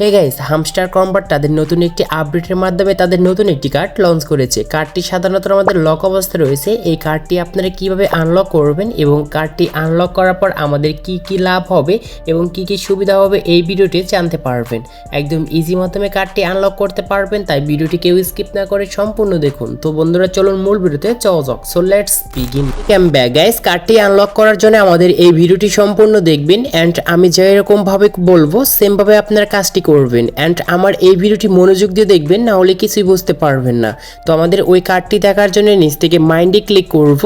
Hey guys, hamster combat তাদের নতুন একটি আপডেটের মাধ্যমে তাদের নতুন একটি কার্ড লঞ্চ করেছে। কার্ডটি সাধারণত আমাদের লক অবস্থায় রয়েছে। এই কার্ডটি আপনারা কিভাবে আনলক করবেন এবং কার্ডটি আনলক করার পর আমাদের কি কি লাভ হবে এবং কি কি সুবিধা হবে এই ভিডিওটি জানতে পারবেন। একদম ইজি মাধ্যমে কার্ডটি আনলক করতে পারবেন, তাই ভিডিওটি কেউ স্কিপ না করে সম্পূর্ণ দেখুন। তো বন্ধুরা চলুন মূল ভিডিওতে যাওয়া যাক। So let's begin. Welcome back guys, কার্ডটি আনলক করার জন্য আমাদের এই ভিডিওটি সম্পূর্ণ দেখবেন এন্ড আমি যেরকম ভাবে বলবো সেম ভাবে আপনারা কাজটি করবেন এন্ড আমার এই ভিডিওটি মনোযোগ দিয়ে দেখবেন, না হলে কিছুই বুঝতে পারবেন না। তো আমাদের ওই কার্ডটি দেখার জন্য নিচ থেকে মাইন্ডে ক্লিক করব।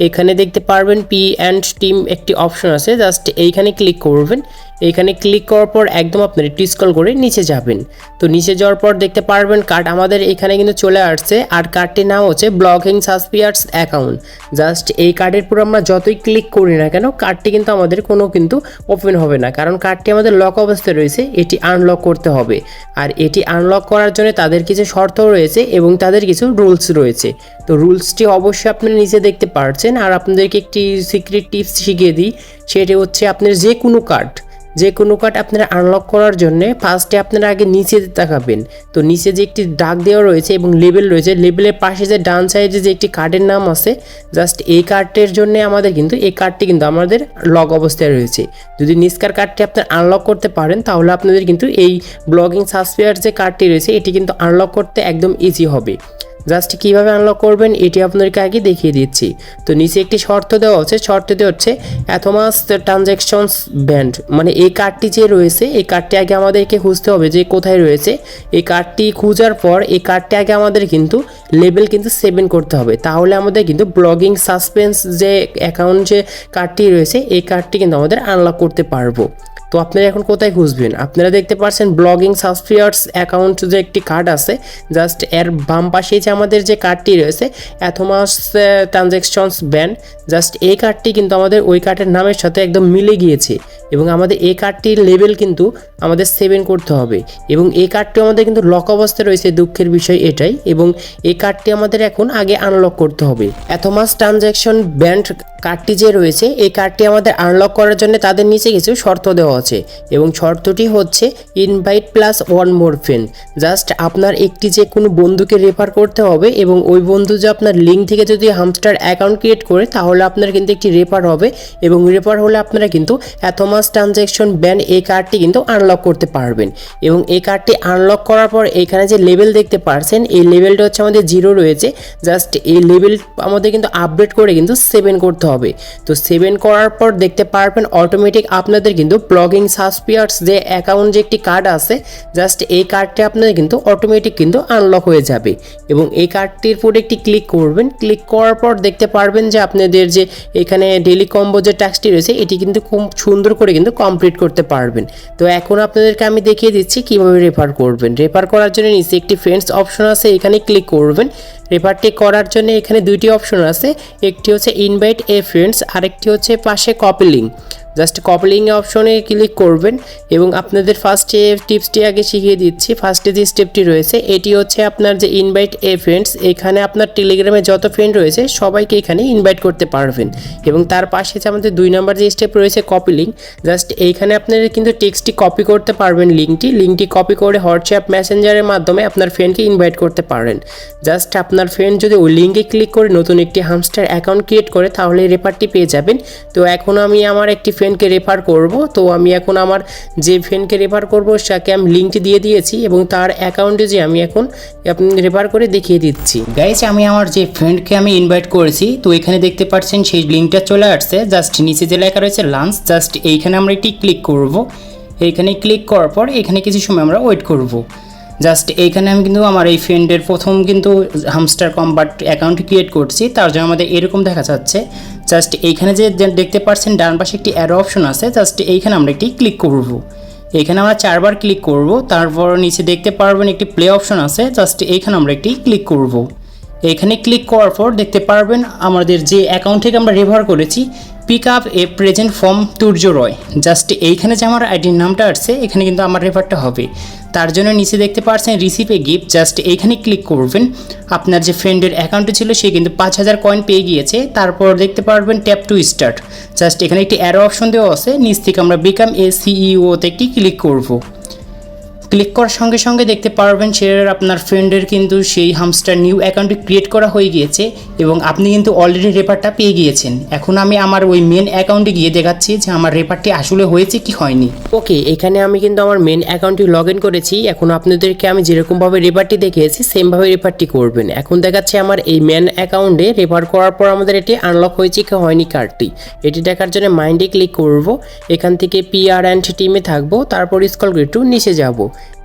এখানে দেখতে পারবেন পি এন্ড টিম একটি অপশন আছে, জাস্ট এইখানে ক্লিক করবেন। এইখানে ক্লিক করার পর একদম আপনারা একটু স্ক্রল করে নিচে যাবেন। তো নিচে যাওয়ার পর দেখতে পারবেন কার্ড আমাদের এখানে কিন্তু চলে আসছে, আর কার্ডটির নাম হচ্ছে ব্লকিং সাসপিয়ার্স অ্যাকাউন্ট। জাস্ট এই কার্ডের পুরো আমরা যতই ক্লিক করি না কেন কার্ডটি কিন্তু আমাদের কিন্তু ওপেন হবে না, কারণ কার্ডটি আমাদের লক অবস্থায় রয়েছে। এটি আনলক করতে হবে, আর এটি আনলক করার জন্য তাদের কিছু শর্ত রয়েছে এবং তাদের কিছু রুলস রয়েছে। তো রুলসটি অবশ্যই আপনারা নিচে দেখতে পাচ্ছেন। আর আপনাদেরকে একটি সিক্রেট টিপস শিখিয়ে দিই, সেটি হচ্ছে আপনার যে কোনো কার্ড আপনারা আনলক করার জন্য ফার্স্টে আপনারা আগে নিচে তাকাবেন। তো নিচে যে একটি দাগ দেওয়া রয়েছে এবং লেবেল রয়েছে, লেবেলের পাশে যে ডান সাইডে যে একটি কার্ডের নাম আছে, জাস্ট এই কার্ডের জন্য আমাদের কিন্তু এই কার্ডটি কিন্তু আমাদের লক অবস্থায় রয়েছে। যদি নিচকার কার্ডটি আপনারা আনলক করতে পারেন তাহলে আপনাদের কিন্তু এই ব্লকিং সাসপিয়ার যে কার্ডটি রয়েছে এটি কিন্তু আনলক করতে একদম ইজি হবে। জাস্ট কীভাবে আনলক করবেন এটি আপনাদেরকে আগে দেখিয়ে দিচ্ছি। তো নিচে একটি শর্ত দেওয়া হচ্ছে, শর্তটি হচ্ছে অ্যাথমাস ট্রানজ্যাকশনস ব্যান্ড, মানে এই কার্ডটি যে রয়েছে এই কার্ডটি আগে আমাদেরকে খুঁজতে হবে যে কোথায় রয়েছে। এই কার্ডটি খোঁজার পর এই কার্ডটি আগে আমাদের কিন্তু লেভেল কিন্তু 7 করতে হবে, তাহলে আমাদের কিন্তু ব্লকিং সাসপেন্স যে অ্যাকাউন্ট যে কার্ডটি রয়েছে এই কার্ডটি কিন্তু আমাদের আনলক করতে পারবো। তো আপনারা এখন কোথায় খুঁজবেন? আপনারা দেখতে পাচ্ছেন ব্লকিং সাসপিয়ার্স অ্যাকাউন্ট যে একটি কার্ড আছে, জাস্ট এর বাম পাশে যে আমাদের যে কার্ডটি রয়েছে অ্যাথমাস ট্রানজ্যাকশনস ব্যান্ড, জাস্ট এই কার্ডটি কিন্তু আমাদের ওই কার্ডের নামের সাথে একদম মিলে গিয়েছে এবং আমাদের এই কার্ডটির লেভেল কিন্তু আমাদের 7 করতে হবে এবং এই কার্ডটি আমাদের কিন্তু লক অবস্থায় রয়েছে। দুঃখের বিষয় এটাই, এবং এই কার্ডটি আমাদের এখন আগে আনলক করতে হবে। অ্যাথমাস ট্রানজ্যাকশন ব্যান্ড কার্ডটি যে রয়েছে এই কার্ডটি আমাদের আনলক করার জন্য তাদের নিচে কিছু শর্ত দেওয়া আছে এবং শর্তটি হচ্ছে invite plus one more friend. Just আপনার একটি যে কোনো বন্ধুকে রেফার করতে হবে এবং ওই বন্ধু যে আপনার লিঙ্ক থেকে যদি হামস্টার অ্যাকাউন্ট ক্রিয়েট করে তাহলে আপনার কিন্তু একটি রেফার হবে এবং রেফার হলে আপনারা কিন্তু অ্যাথমাস ট্রানজ্যাকশন ব্যান্ড এই কার্ডটি কিন্তু আনলক করতে পারবেন। এবং এই কার্ডটি আনলক করার পর এখানে যে লেভেল দেখতে পাচ্ছেন এই লেভেলটা হচ্ছে আমাদের 0 রয়েছে, জাস্ট এই লেভেল আমাদের কিন্তু আপডেট করে কিন্তু 7 করতে হবে। তো 7 করার পর দেখতে পারবেন অটোমেটিক আপনাদের কিন্তু ব্লকিং সাসপিয়ার্স যে অ্যাকাউন্ট যে একটি কার্ড আছে, জাস্ট এই কার্ডটি আপনাদের কিন্তু অটোমেটিক কিন্তু আনলক হয়ে যাবে এবং এই কার্ডটির উপর একটি ক্লিক করবেন। ক্লিক করার পর দেখতে পারবেন যে আপনাদের যে এখানে ডেইলি কম্বো যে টাস্কটি রয়েছে এটি কিন্তু খুব সুন্দর করে কিন্তু কমপ্লিট করতে পারবেন। তো এখন আপনাদেরকে আমি দেখিয়ে দিচ্ছি কিভাবে রেফার করবেন। রেফার করার জন্য নিচে একটি ফ্রেন্ডস অপশন আছে, এখানে ক্লিক করবেন। রেফারটি করার জন্য এখানে দুইটি অপশন আছে, একটি হচ্ছে ইনভাইট এ ফ্রেন্ডস, আরেকটি হচ্ছে পাশে copy link. Just copy link অপশনে ক্লিক করবেন এবং আপনাদের ফার্স্টে টিপসটি আগে শিখিয়ে দিচ্ছি। ফার্স্টে যে স্টেপটি রয়েছে এটি হচ্ছে আপনার যে ইনভাইট এ ফ্রেন্ডস, এখানে আপনার টেলিগ্রামে যত ফ্রেন্ড রয়েছে সবাইকে এখানে ইনভাইট করতে পারবেন এবং তার পাশে যে আমাদের 2 নম্বর যে স্টেপ রয়েছে কপি লিঙ্ক, জাস্ট এইখানে আপনারা কিন্তু টেক্সটটি কপি করতে পারবেন। লিঙ্কটি কপি করে হোয়াটসঅ্যাপ মেসেঞ্জারের মাধ্যমে আপনার ফ্রেন্ডকে ইনভাইট করতে পারেন। জাস্ট আপনার ফ্রেন্ড যদি ওই লিঙ্কে ক্লিক করে নতুন একটি হামস্টার অ্যাকাউন্ট ক্রিয়েট করে তাহলে এই রেফারটি পেয়ে যাবেন। তো এখন আমি আমার একটি ফ্রেন্ডকে রেফার করব। তো আমি এখন আমার যে ফ্রেন্ডকে রেফার করব তাকে আমি লিঙ্কটি দিয়ে দিয়েছি এবং তার অ্যাকাউন্টে যে আমি এখন রেফার করে দেখিয়ে দিচ্ছি। গাইস, আমি আমার যে ফ্রেন্ডকে আমি ইনভাইট করেছি তো এখানে দেখতে পাচ্ছেন সেই লিঙ্কটা চলে আসছে। জাস্ট নিচে যে লেখা রয়েছে লাঞ্চ, জাস্ট এইখানে আমরা একটি ক্লিক করব। এইখানে ক্লিক করার পর এখানে কিছু সময় আমরা ওয়েট করব। জাস্ট এইখানে আমি কিন্তু আমার এই ফ্রেন্ডের প্রথম কিন্তু হামস্টার কম্বাট অ্যাকাউন্ট ক্রিয়েট করছি, তার জন্য আমাদের এরকম দেখা যাচ্ছে। জাস্ট এইখানে যে দেখতে পাচ্ছেন ডান পাশে একটি অ্যারো অপশন আছে, জাস্ট এইখানে আমরা একটি ক্লিক করব। এখানে আমরা 4 বার ক্লিক করব। তারপর নিচে দেখতে পারবেন একটি প্লে অপশন আছে, জাস্ট এইখানে আমরা একটি ক্লিক করব। এখানে ক্লিক করার পর দেখতে পারবেন আমাদের যে অ্যাকাউন্ট থেকে আমরা রেফার করেছি pick up a present from Turya Roy, just এইখানে যে আমার আইডির নামটা আসছে এখানে কিন্তু আমার রেফারটা হবে। তার জন্য নিচে দেখতে পাচ্ছেন রিসিভ এ গিফট, জাস্ট এইখানে ক্লিক করবেন। আপনার যে ফ্রেন্ডের অ্যাকাউন্টে ছিল সে কিন্তু 5000 কয়েন পেয়ে গিয়েছে। তারপর দেখতে পারবেন ট্যাপ টু স্টার্ট, জাস্ট এখানে একটি অ্যারো অপশন দেওয়া আছে, নিচ থেকে আমরা বিকাম এ সিইও তে একটি ক্লিক করব। ক্লিক করার সঙ্গে সঙ্গে দেখতে পারবেন আপনার ফ্রেন্ডের কিন্তু সেই হামস্টার নিউ অ্যাকাউন্টটি ক্রিয়েট করা হয়ে গিয়েছে এবং আপনি কিন্তু অলরেডি রেফারটা পেয়ে গিয়েছেন। এখন আমি আমার ওই মেন অ্যাকাউন্টে গিয়ে দেখাচ্ছি যে আমার রেফারটি আসলে হয়েছে কি হয়নি। ওকে, এখানে আমি কিন্তু আমার মেন অ্যাকাউন্টটি লগ ইন করেছি। এখন আপনাদেরকে আমি যেরকমভাবে রেফারটি দেখিয়েছি সেমভাবে রেফারটি করবেন। এখন দেখাচ্ছে আমার এই মেন অ্যাকাউন্টে রেফার করার পর আমাদের এটি আনলক হয়েছে কি হয়নি কার্ডটি। এটি দেখার জন্য মাইন্ডে ক্লিক করব, এখান থেকে পিআর অ্যান্ড টিমে থাকবো, তারপর স্ক্রল করে একটু নিচে যাব।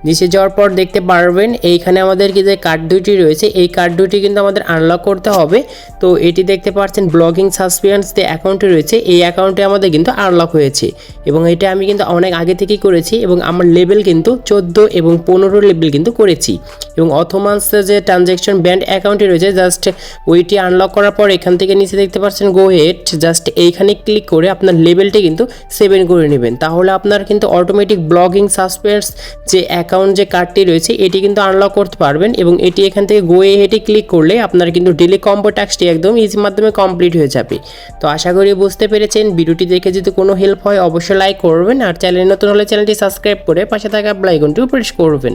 নিচে যাওয়ার পর দেখতে পারবেন এইখানে আমাদের যে কার্ড দুটি রয়েছে এই কার্ড দুটি কিন্তু আমাদের আনলক করতে হবে। তো এটি দেখতে পাচ্ছেন ব্লগিং সাসপেন্স যে অ্যাকাউন্টে রয়েছে এই অ্যাকাউন্টে আমাদের কিন্তু আনলক হয়েছে এবং এটা আমি কিন্তু অনেক আগে থেকেই করেছি এবং আমার লেভেল কিন্তু 14 এবং 15 লেভেল কিন্তু করেছি। এবং অথমান্স যে ট্রানজ্যাকশন ব্যান্ড অ্যাকাউন্টে রয়েছে জাস্ট ওইটি আনলক করার পর এখান থেকে নিচে দেখতে পাচ্ছেন গো হেড, জাস্ট এইখানে ক্লিক করে আপনার লেভেলটি কিন্তু 7 করে নেবেন। তাহলে আপনার কিন্তু অটোমেটিক ব্লগিং সাসপেন্স যে অ্যাকাউন্ট যে কার্ডটি রয়েছে এটি কিন্তু আনলক করতে পারবেন এবং এটি এখান থেকে গো হেডে ক্লিক করলে আপনার কিন্তু ডেলি কম্বো টাস্কটি একদম ইজি মাধ্যমে কমপ্লিট হয়ে যাবে। তো আশা করি বুঝতে পেরেছেন। ভিডিওটি দেখে যদি কোনো হেল্প হয় অবশ্যই লাইক করবেন আর চ্যানেল নতুন হলে চ্যানেলটি সাবস্ক্রাইব করে পাশে থাকা বেল আইকনটিও প্রেস করবেন।